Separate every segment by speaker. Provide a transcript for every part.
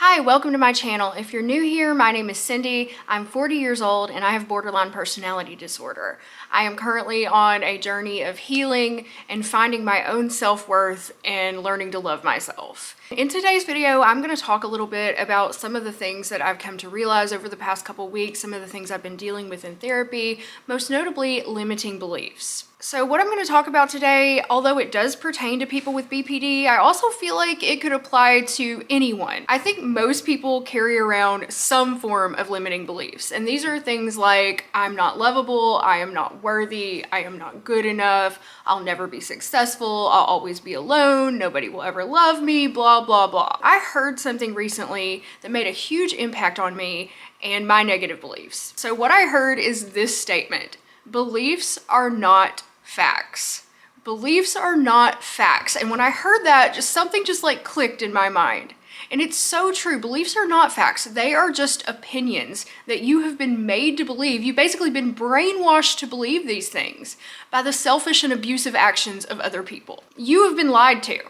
Speaker 1: Hi, welcome to my channel. If you're new here, my name is Cindy. I'm 40 years old and I have borderline personality disorder. I am currently on a journey of healing and finding my own self-worth and learning to love myself. In today's video, I'm going to talk a little bit about some of the things that I've come to realize over the past couple weeks, some of the things I've been dealing with in therapy, most notably limiting beliefs. So what I'm going to talk about today, although it does pertain to people with BPD, I also feel like it could apply to anyone. I think most people carry around some form of limiting beliefs, and these are things like, I'm not lovable, I am not worthy, I am not good enough, I'll never be successful, I'll always be alone, nobody will ever love me, blah, blah, blah. I heard something recently that made a huge impact on me and my negative beliefs. So what I heard is this statement: beliefs are not facts. Beliefs are not facts. And when I heard that, something like clicked in my mind. And it's so true. Beliefs are not facts. They are just opinions that you have been made to believe. You've basically been brainwashed to believe these things by the selfish and abusive actions of other people. You have been lied to.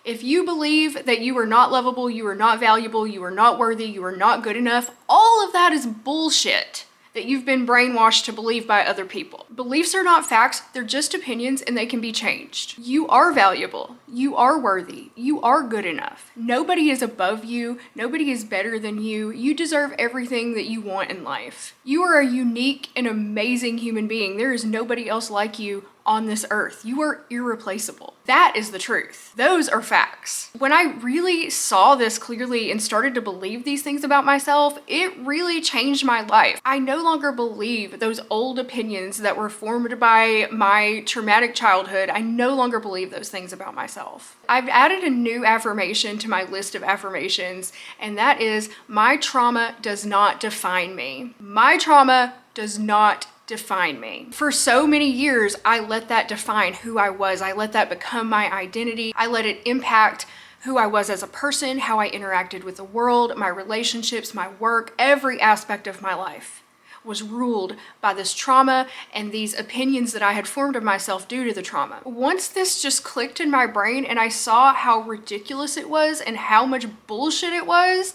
Speaker 1: If you believe that you are not lovable, you are not valuable, you are not worthy, you are not good enough, all of that is bullshit that you've been brainwashed to believe by other people. Beliefs are not facts, they're just opinions and they can be changed. You are valuable, you are worthy, you are good enough. Nobody is above you, nobody is better than you. You deserve everything that you want in life. You are a unique and amazing human being. There is nobody else like you on this earth. You are irreplaceable. That is the truth. Those are facts. When I really saw this clearly and started to believe these things about myself, it really changed my life. I no longer believe those old opinions that were formed by my traumatic childhood. I no longer believe those things about myself. I've added a new affirmation to my list of affirmations, and that is, my trauma does not define me. My trauma does not define me. For so many years, I let that define who I was. I let that become my identity. I let it impact who I was as a person, how I interacted with the world, my relationships, my work. Every aspect of my life was ruled by this trauma and these opinions that I had formed of myself due to the trauma. Once this just clicked in my brain and I saw how ridiculous it was and how much bullshit it was,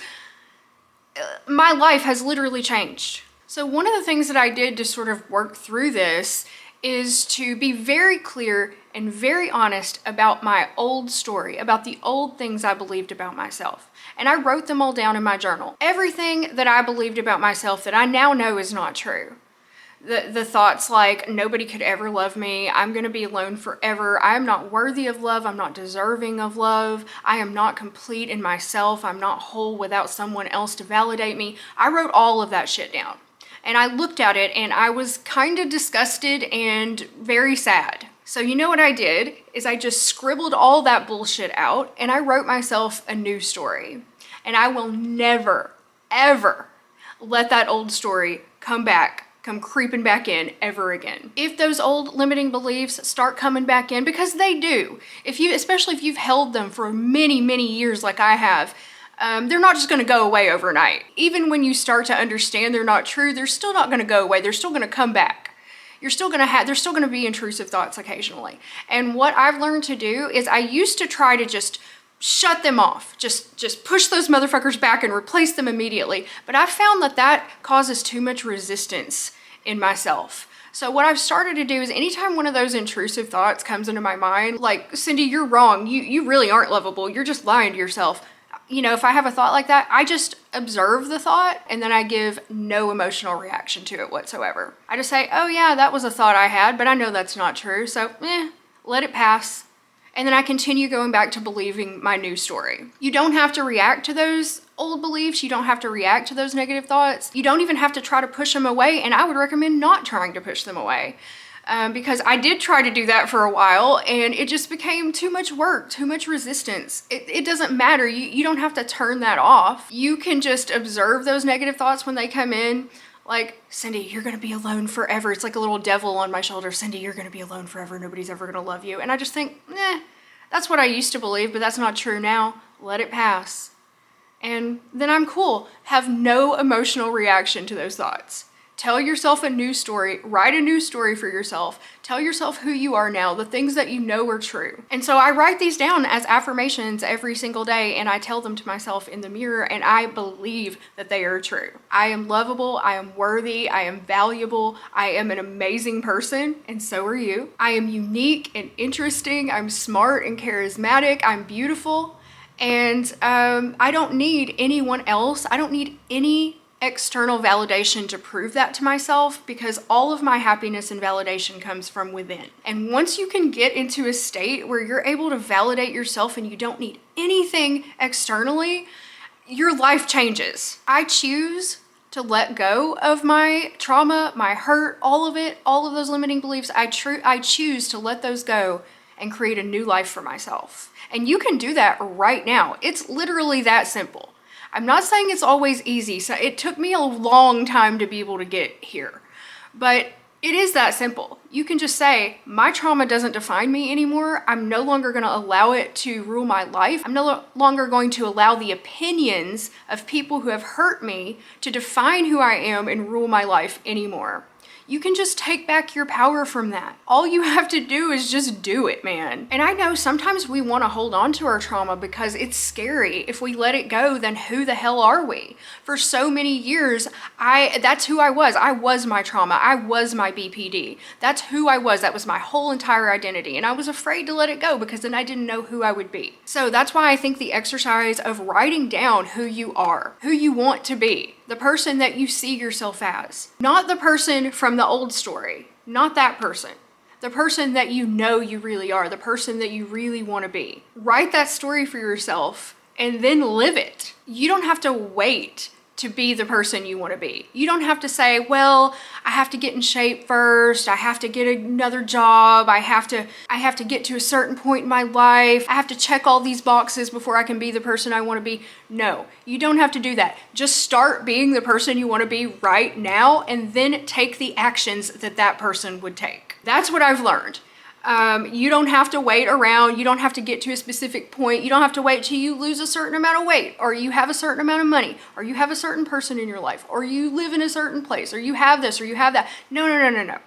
Speaker 1: my life has literally changed. So one of the things that I did to sort of work through this is to be very clear and very honest about my old story, about the old things I believed about myself. And I wrote them all down in my journal. Everything that I believed about myself that I now know is not true. The thoughts like, nobody could ever love me, I'm gonna be alone forever, I am not worthy of love, I'm not deserving of love, I am not complete in myself, I'm not whole without someone else to validate me. I wrote all of that shit down. And I looked at it and I was kind of disgusted and very sad. So you know what I did is I just scribbled all that bullshit out and I wrote myself a new story. And I will never, ever let that old story come creeping back in ever again. If those old limiting beliefs start coming back in, because they do, especially if you've held them for many, many years like I have, they're not just going to go away overnight. Even when you start to understand they're not true, they're still not going to go away. They're still going to come back. There's still going to be intrusive thoughts occasionally. And what I've learned to do is I used to try to just shut them off, just push those motherfuckers back and replace them immediately. But I found that causes too much resistance in myself. So what I've started to do is anytime one of those intrusive thoughts comes into my mind, like, Cindy, you're wrong. You really aren't lovable. You're just lying to yourself. You know, if I have a thought like that, I just observe the thought and then I give no emotional reaction to it whatsoever. I just say, oh yeah, that was a thought I had, but I know that's not true. So let it pass. And then I continue going back to believing my new story. You don't have to react to those old beliefs. You don't have to react to those negative thoughts. You don't even have to try to push them away. And I would recommend not trying to push them away. Because I did try to do that for a while and it just became too much work, too much resistance. It doesn't matter. You don't have to turn that off. You can just observe those negative thoughts when they come in. Like, Cindy, you're going to be alone forever. It's like a little devil on my shoulder. Cindy, you're going to be alone forever. Nobody's ever going to love you. And I just think, that's what I used to believe, but that's not true now. Let it pass. And then I'm cool. Have no emotional reaction to those thoughts. Tell yourself a new story, write a new story for yourself. Tell yourself who you are now, the things that you know are true. And so I write these down as affirmations every single day, and I tell them to myself in the mirror, and I believe that they are true. I am lovable, I am worthy, I am valuable, I am an amazing person, and so are you. I am unique and interesting, I'm smart and charismatic, I'm beautiful, and I don't need anyone else. I don't need any external validation to prove that to myself, because all of my happiness and validation comes from within. And once you can get into a state where you're able to validate yourself and you don't need anything externally, your life changes. I choose to let go of my trauma, my hurt, all of it, all of those limiting beliefs. I choose to let those go and create a new life for myself. And you can do that right now. It's literally that simple. I'm not saying it's always easy, so it took me a long time to be able to get here, but it is that simple. You can just say, my trauma doesn't define me anymore. I'm no longer going to allow it to rule my life. I'm no longer going to allow the opinions of people who have hurt me to define who I am and rule my life anymore. You can just take back your power from that. All you have to do is just do it, man. And I know sometimes we want to hold on to our trauma because it's scary. If we let it go, then who the hell are we? For so many years, that's who I was. I was my trauma. I was my BPD. That's who I was. That was my whole entire identity. And I was afraid to let it go because then I didn't know who I would be. So that's why I think the exercise of writing down who you are, who you want to be, the person that you see yourself as, not the person from the old story, not that person, the person that you know you really are, the person that you really want to be. Write that story for yourself and then live it. You don't have to wait to be the person you want to be. You don't have to say, well, I have to get in shape first. I have to get another job. I have to get to a certain point in my life. I have to check all these boxes before I can be the person I want to be. No, you don't have to do that. Just start being the person you want to be right now and then take the actions that that person would take. That's what I've learned. You don't have to wait around. You don't have to get to a specific point. You don't have to wait till you lose a certain amount of weight, or you have a certain amount of money, or you have a certain person in your life, or you live in a certain place, or you have this, or you have that. No.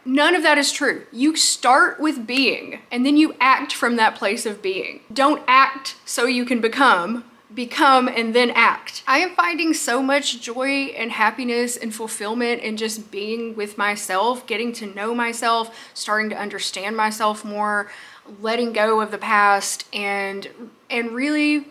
Speaker 1: None of that is true. You start with being, and then you act from that place of being. Don't act so you can become and then act. I am finding so much joy and happiness and fulfillment in just being with myself, getting to know myself, starting to understand myself more, letting go of the past, and really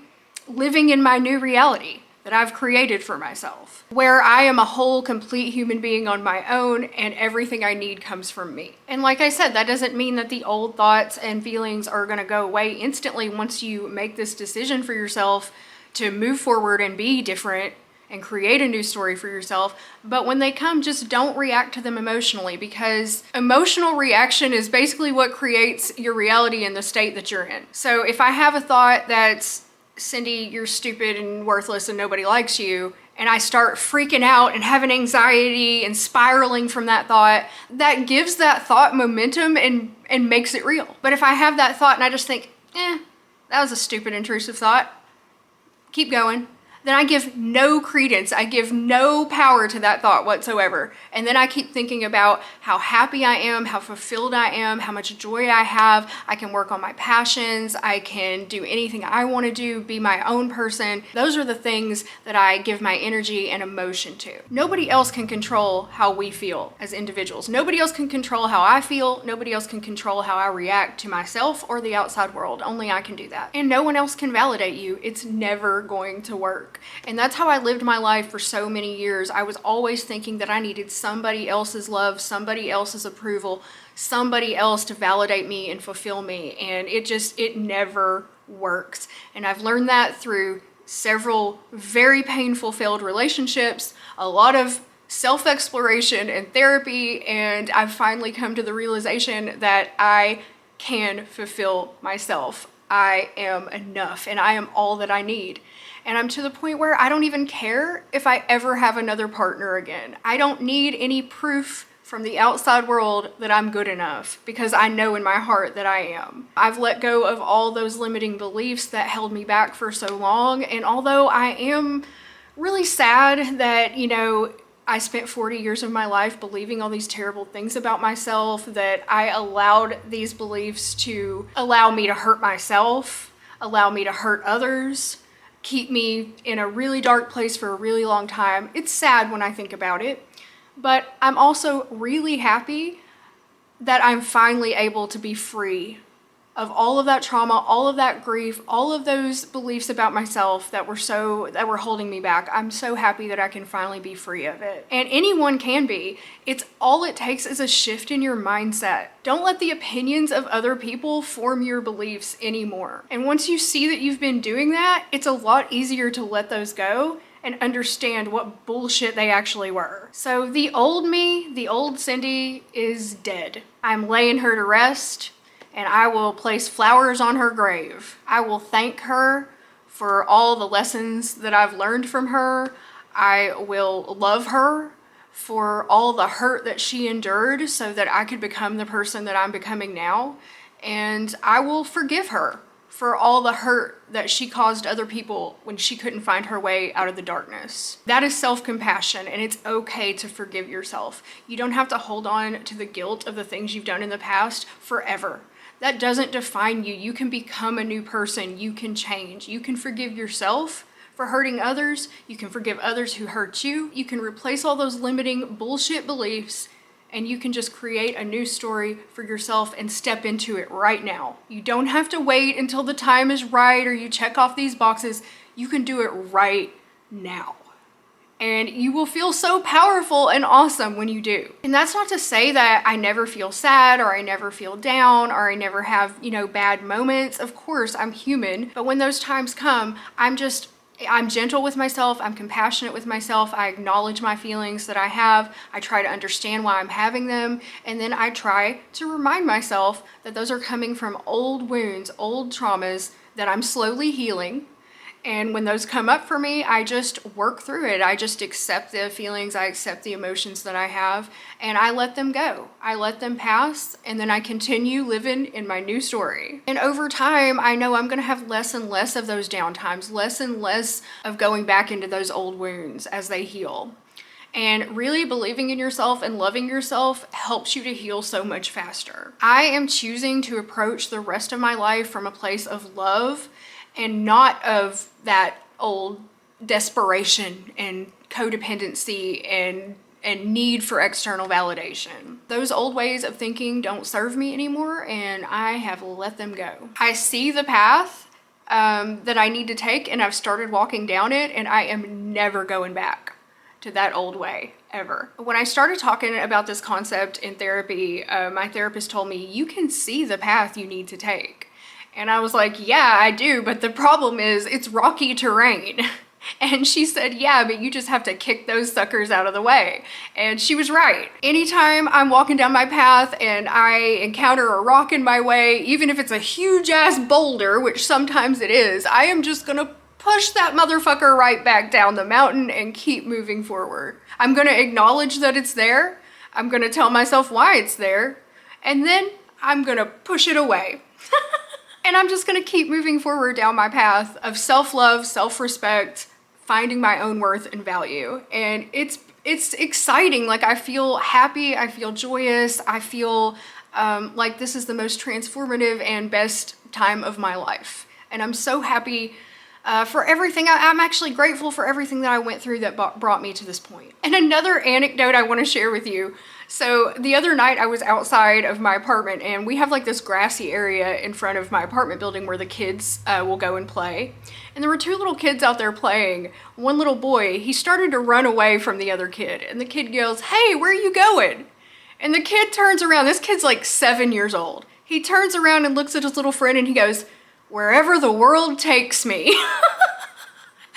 Speaker 1: living in my new reality that I've created for myself, where I am a whole, complete human being on my own, and everything I need comes from me. And like I said, that doesn't mean that the old thoughts and feelings are gonna go away instantly once you make this decision for yourself to move forward and be different and create a new story for yourself. But when they come, just don't react to them emotionally, because emotional reaction is basically what creates your reality and the state that you're in. So if I have a thought that's, Cindy, you're stupid and worthless and nobody likes you, and I start freaking out and having anxiety and spiraling from that thought, that gives that thought momentum and makes it real. But if I have that thought and I just think, that was a stupid, intrusive thought, keep going, then I give no credence, I give no power to that thought whatsoever. And then I keep thinking about how happy I am, how fulfilled I am, how much joy I have. I can work on my passions, I can do anything I want to do, be my own person. Those are the things that I give my energy and emotion to. Nobody else can control how we feel as individuals. Nobody else can control how I feel. Nobody else can control how I react to myself or the outside world. Only I can do that. And no one else can validate you. It's never going to work. And that's how I lived my life for so many years. I was always thinking that I needed somebody else's love, somebody else's approval, somebody else to validate me and fulfill me. And it never works. And I've learned that through several very painful failed relationships, a lot of self-exploration and therapy, and I've finally come to the realization that I can fulfill myself. I am enough and I am all that I need. And I'm to the point where I don't even care if I ever have another partner again. I don't need any proof from the outside world that I'm good enough, because I know in my heart that I am. I've let go of all those limiting beliefs that held me back for so long. And although I am really sad that, I spent 40 years of my life believing all these terrible things about myself, that I allowed these beliefs to allow me to hurt myself, allow me to hurt others, keep me in a really dark place for a really long time. It's sad when I think about it, but I'm also really happy that I'm finally able to be free of all of that trauma, all of that grief, all of those beliefs about myself that were holding me back. I'm so happy that I can finally be free of it. And anyone can be. It's all it takes is a shift in your mindset. Don't let the opinions of other people form your beliefs anymore. And once you see that you've been doing that, it's a lot easier to let those go and understand what bullshit they actually were. So the old me, the old Cindy, is dead. I'm laying her to rest, and I will place flowers on her grave. I will thank her for all the lessons that I've learned from her. I will love her for all the hurt that she endured so that I could become the person that I'm becoming now. And I will forgive her for all the hurt that she caused other people when she couldn't find her way out of the darkness. That is self-compassion, and it's okay to forgive yourself. You don't have to hold on to the guilt of the things you've done in the past forever. That doesn't define you. You can become a new person. You can change. You can forgive yourself for hurting others. You can forgive others who hurt you. You can replace all those limiting bullshit beliefs, and you can just create a new story for yourself and step into it right now. You don't have to wait until the time is right or you check off these boxes. You can do it right now. And you will feel so powerful and awesome when you do. And that's not to say that I never feel sad or I never feel down or I never have, bad moments. Of course, I'm human. But when those times come, I'm gentle with myself. I'm compassionate with myself. I acknowledge my feelings that I have. I try to understand why I'm having them. And then I try to remind myself that those are coming from old wounds, old traumas that I'm slowly healing. And when those come up for me, I just work through it. I just accept the feelings, I accept the emotions that I have, and I let them go. I let them pass, and then I continue living in my new story. And over time, I know I'm gonna have less and less of those down times, less and less of going back into those old wounds as they heal. And really believing in yourself and loving yourself helps you to heal so much faster. I am choosing to approach the rest of my life from a place of love and not of that old desperation and codependency and need for external validation. Those old ways of thinking don't serve me anymore, and I have let them go. I see the path that I need to take, and I've started walking down it, and I am never going back to that old way, ever. When I started talking about this concept in therapy, my therapist told me, you can see the path you need to take. And I was like, yeah, I do, but the problem is it's rocky terrain. And she said, yeah, but you just have to kick those suckers out of the way. And she was right. Anytime I'm walking down my path and I encounter a rock in my way, even if it's a huge ass boulder, which sometimes it is, I am just gonna push that motherfucker right back down the mountain and keep moving forward. I'm gonna acknowledge that it's there. I'm gonna tell myself why it's there. And then I'm gonna push it away. And I'm just gonna keep moving forward down my path of self-love, self-respect, finding my own worth and value. And it's exciting. Like, I feel happy, I feel joyous, I feel like this is the most transformative and best time of my life. And I'm so happy for everything. I'm actually grateful for everything that I went through that brought me to this point. And another anecdote I want to share with you. So the other night I was outside of my apartment, and we have like this grassy area in front of my apartment building where the kids will go and play. And there were two little kids out there playing. One little boy, he started to run away from the other kid, and the kid yells, "Hey, where are you going?" And the kid turns around. This kid's like 7 years old. He turns around and looks at his little friend and he goes, "Wherever the world takes me."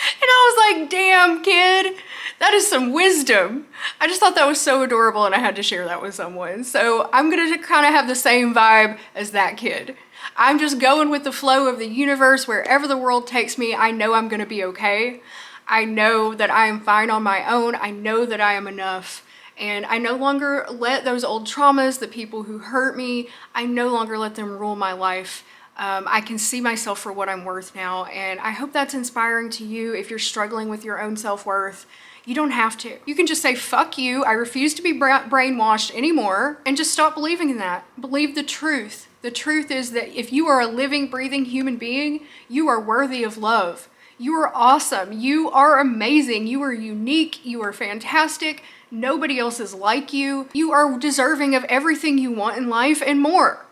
Speaker 1: And I was like, damn, kid, that is some wisdom. I just thought that was so adorable, and I had to share that with someone. So I'm gonna kind of have the same vibe as that kid. I'm just going with the flow of the universe. Wherever the world takes me, I know I'm gonna be okay. I know that I am fine on my own. I know that I am enough. And I no longer let those old traumas, the people who hurt me, I no longer let them rule my life. I can see myself for what I'm worth now, and I hope that's inspiring to you if you're struggling with your own self-worth. You don't have to. You can just say, fuck you, I refuse to be brainwashed anymore, and just stop believing in that. Believe the truth. The truth is that if you are a living, breathing human being, you are worthy of love. You are awesome. You are amazing. You are unique. You are fantastic. Nobody else is like you. You are deserving of everything you want in life and more.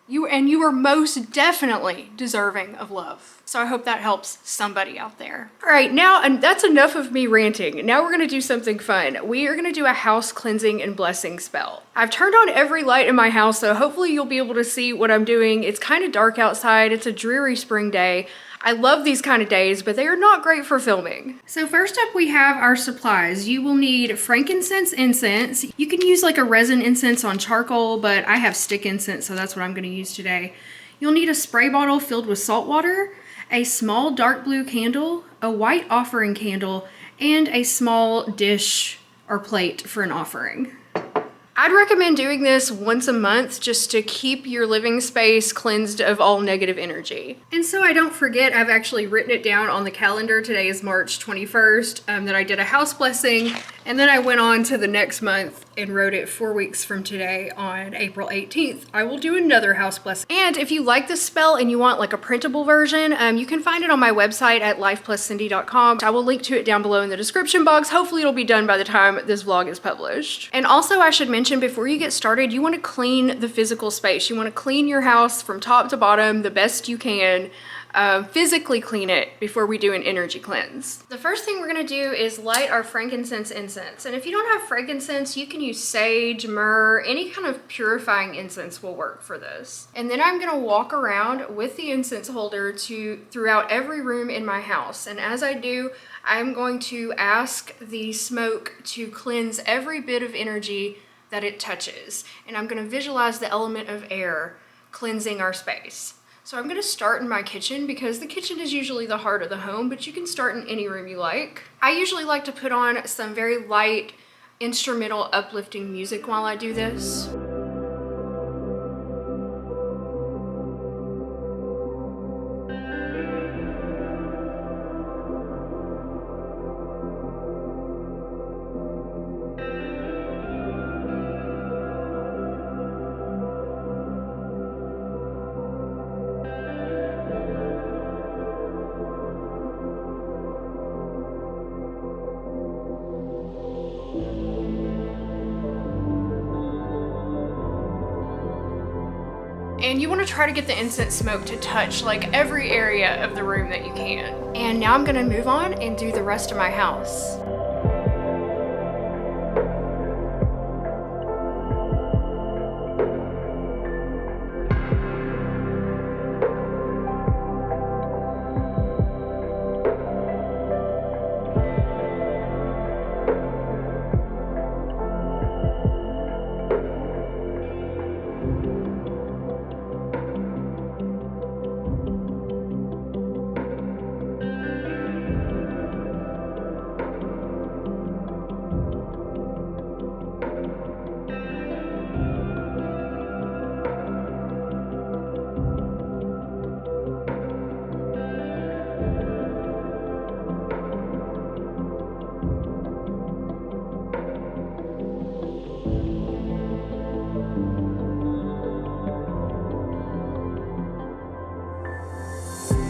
Speaker 1: You are most definitely deserving of love. So I hope that helps somebody out there. All right, now, and that's enough of me ranting. Now we're gonna do something fun. We are gonna do a house cleansing and blessing spell. I've turned on every light in my house, so hopefully you'll be able to see what I'm doing. It's kind of dark outside. It's a dreary spring day. I love these kind of days, but they are not great for filming. So first up, we have our supplies. You will need frankincense incense. You can use like a resin incense on charcoal, but I have stick incense, so that's what I'm gonna use today. You'll need a spray bottle filled with salt water, a small dark blue candle, a white offering candle, and a small dish or plate for an offering. I'd recommend doing this once a month just to keep your living space cleansed of all negative energy. And so I don't forget, I've actually written it down on the calendar. Today is March 21st, that I did a house blessing, and then I went on to the next month and wrote it 4 weeks from today on April 18th. I will do another house blessing. And if you like this spell and you want like a printable version, you can find it on my website at lifepluscindy.com. I will link to it down below in the description box. Hopefully it'll be done by the time this vlog is published. And also I should mention, before you get started, you want to clean the physical space. You want to clean your house from top to bottom the best you can. Physically clean it before we do an energy cleanse. The first thing we're gonna do is light our frankincense incense. And if you don't have frankincense, you can use sage, myrrh, any kind of purifying incense will work for this. And then I'm gonna walk around with the incense holder throughout every room in my house. And as I do, I'm going to ask the smoke to cleanse every bit of energy that it touches. And I'm gonna visualize the element of air cleansing our space. So I'm gonna start in my kitchen because the kitchen is usually the heart of the home, but you can start in any room you like. I usually like to put on some very light instrumental uplifting music while I do this. And you want to try to get the incense smoke to touch like every area of the room that you can. And now I'm gonna move on and do the rest of my house.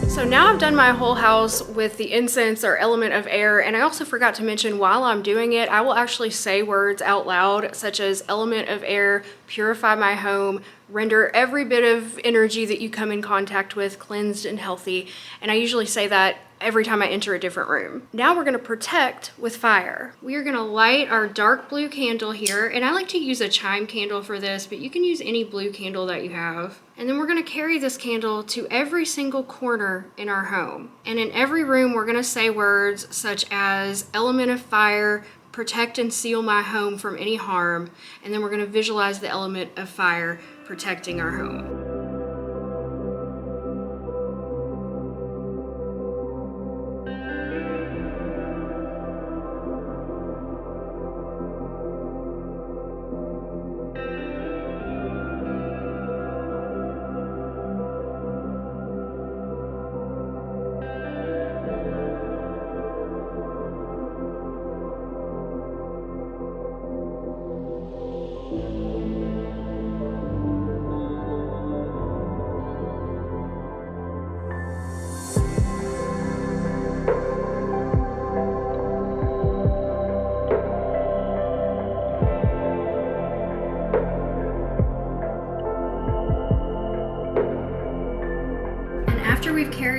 Speaker 1: So now I've done my whole house with the incense or element of air, and I also forgot to mention while I'm doing it, I will actually say words out loud such as element of air, purify my home, render every bit of energy that you come in contact with cleansed and healthy. And I usually say that every time I enter a different room. Now we're gonna protect with fire. We are gonna light our dark blue candle here, and I like to use a chime candle for this, but you can use any blue candle that you have. And then we're gonna carry this candle to every single corner in our home. And in every room, we're gonna say words such as element of fire, protect and seal my home from any harm. And then we're gonna visualize the element of fire protecting our home.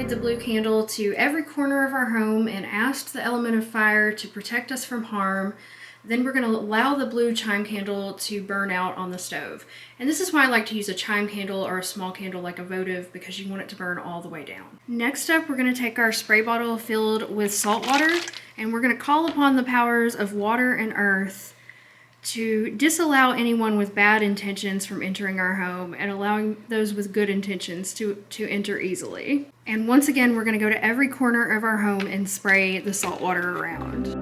Speaker 1: carried the blue candle to every corner of our home and asked the element of fire to protect us from harm. Then we're going to allow the blue chime candle to burn out on the stove. And this is why I like to use a chime candle or a small candle like a votive, because you want it to burn all the way down. Next up, we're going to take our spray bottle filled with salt water, and we're going to call upon the powers of water and earth to disallow anyone with bad intentions from entering our home and allowing those with good intentions to enter easily. And once again, we're going to go to every corner of our home and spray the salt water around.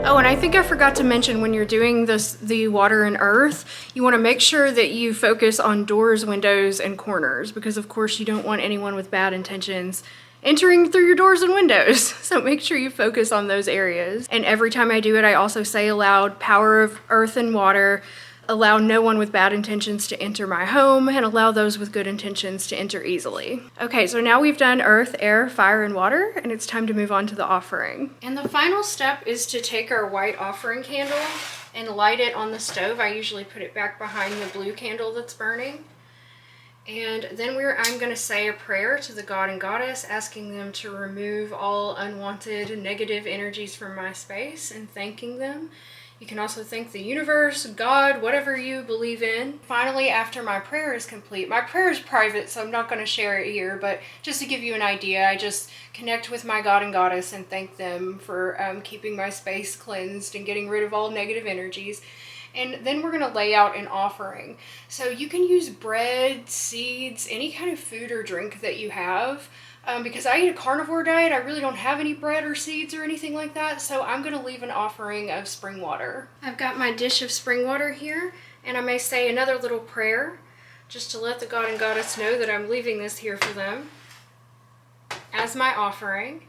Speaker 1: Oh, and I think I forgot to mention, when you're doing the water and earth, you want to make sure that you focus on doors, windows, and corners, because of course you don't want anyone with bad intentions entering through your doors and windows. So make sure you focus on those areas. And every time I do it, I also say aloud, power of earth and water, allow no one with bad intentions to enter my home, and allow those with good intentions to enter easily. Okay, so now we've done earth, air, fire, and water, and it's time to move on to the offering. And the final step is to take our white offering candle and light it on the stove. I usually put it back behind the blue candle that's burning. And then I'm going to say a prayer to the God and Goddess, asking them to remove all unwanted negative energies from my space and thanking them. You can also thank the universe, God, whatever you believe in. Finally, after my prayer is complete, my prayer is private, so I'm not going to share it here, but just to give you an idea, I just connect with my God and Goddess and thank them for keeping my space cleansed and getting rid of all negative energies. And then we're going to lay out an offering. So you can use bread, seeds, any kind of food or drink that you have. Because I eat a carnivore diet, I really don't have any bread or seeds or anything like that, so I'm going to leave an offering of spring water. I've got my dish of spring water here, and I may say another little prayer just to let the God and Goddess know that I'm leaving this here for them as my offering.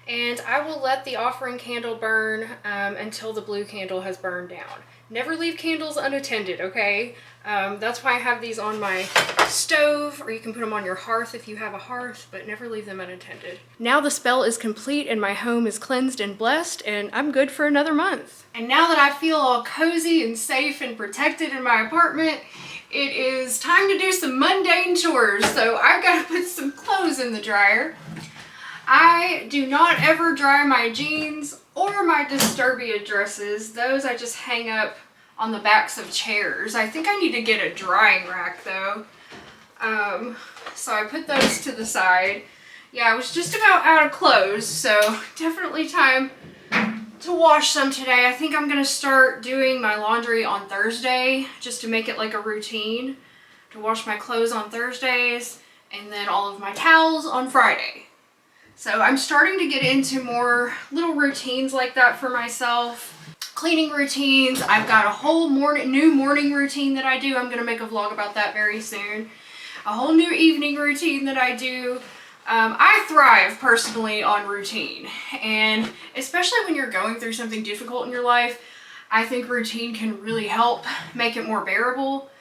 Speaker 1: And I will let the offering candle burn until the blue candle has burned down. Never leave candles unattended, okay? That's why I have these on my stove, or you can put them on your hearth if you have a hearth, but never leave them unattended. Now the spell is complete and my home is cleansed and blessed, and I'm good for another month. And now that I feel all cozy and safe and protected in my apartment, it is time to do some mundane chores. So I've got to put some clothes in the dryer. I do not ever dry my jeans or my Disturbia dresses. Those I just hang up on the backs of chairs. I think I need to get a drying rack though. So I put those to the side. Yeah, I was just about out of clothes, so definitely time to wash some today. I think I'm gonna start doing my laundry on Thursday just to make it like a routine, to wash my clothes on Thursdays and then all of my towels on Friday. So I'm starting to get into more little routines like that for myself. Cleaning routines. I've got a whole new morning routine that I do. I'm going to make a vlog about that very soon. A whole new evening routine that I do. I thrive personally on routine. And especially when you're going through something difficult in your life, I think routine can really help make it more bearable.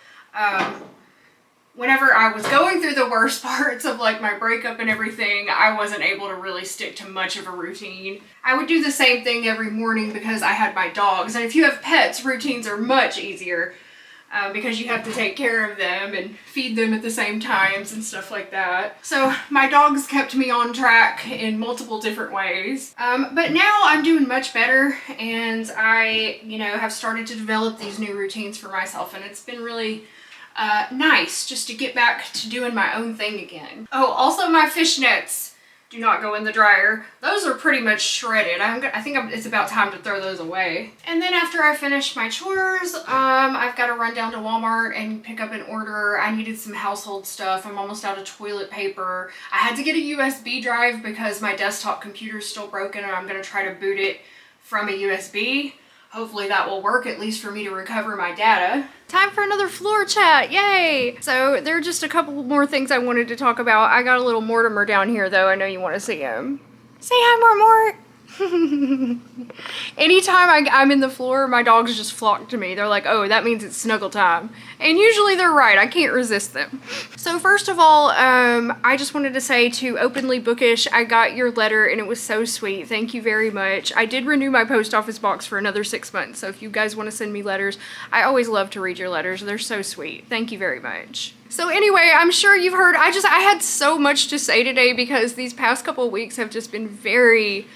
Speaker 1: Whenever I was going through the worst parts of like my breakup and everything, I wasn't able to really stick to much of a routine. I would do the same thing every morning because I had my dogs. And if you have pets, routines are much easier because you have to take care of them and feed them at the same times and stuff like that. So my dogs kept me on track in multiple different ways. But now I'm doing much better, and I, have started to develop these new routines for myself, and it's been really nice just to get back to doing my own thing again. Oh, also my fishnets. do not go in the dryer. Those are pretty much shredded. I think it's about time to throw those away. And then after I finish my chores, I've got to run down to Walmart and pick up an order. I needed some household stuff. I'm almost out of toilet paper. I had to get a USB drive because my desktop computer is still broken and I'm going to try to boot it from a USB. Hopefully that will work, at least for me to recover my data. Time for another floor chat, yay! So there are just a couple more things I wanted to talk about. I got a little Mortimer down here though, I know you want to see him. Say hi, Mort. Anytime I'm in the floor, my dogs just flock to me. They're like, oh, that means it's snuggle time. And usually they're right, I can't resist them. So first of all, I just wanted to say to Openly Bookish, I got your letter and it was so sweet. Thank you very much. I did renew my post office box for another 6 months. So if you guys want to send me letters, I always love to read your letters. They're so sweet. Thank you very much. So anyway, I'm sure you've heard, I had so much to say today because these past couple of weeks have just been very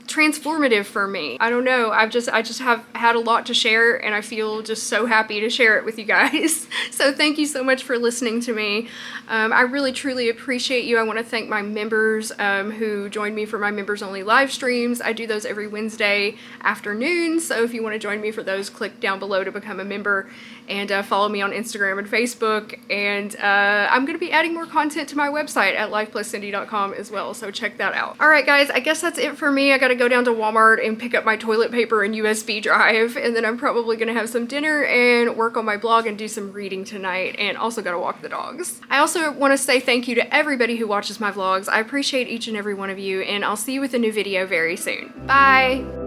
Speaker 1: transformative for me. I don't know, I just have had a lot to share and I feel just so happy to share it with you guys. So thank you so much for listening to me. I really truly appreciate you. I want to thank my members who joined me for my members only live streams. I do those every Wednesday afternoon, so if you want to join me for those, click down below to become a member and follow me on Instagram and Facebook. And I'm going to be adding more content to my website at lifepluscindy.com as well, so check that out. Alright guys, I guess that's it for me. I gotta go down to Walmart and pick up my toilet paper and USB drive, and then I'm probably gonna have some dinner and work on my blog and do some reading tonight, and also gotta walk the dogs. I also want to say thank you to everybody who watches my vlogs. I appreciate each and every one of you, and I'll see you with a new video very soon. Bye!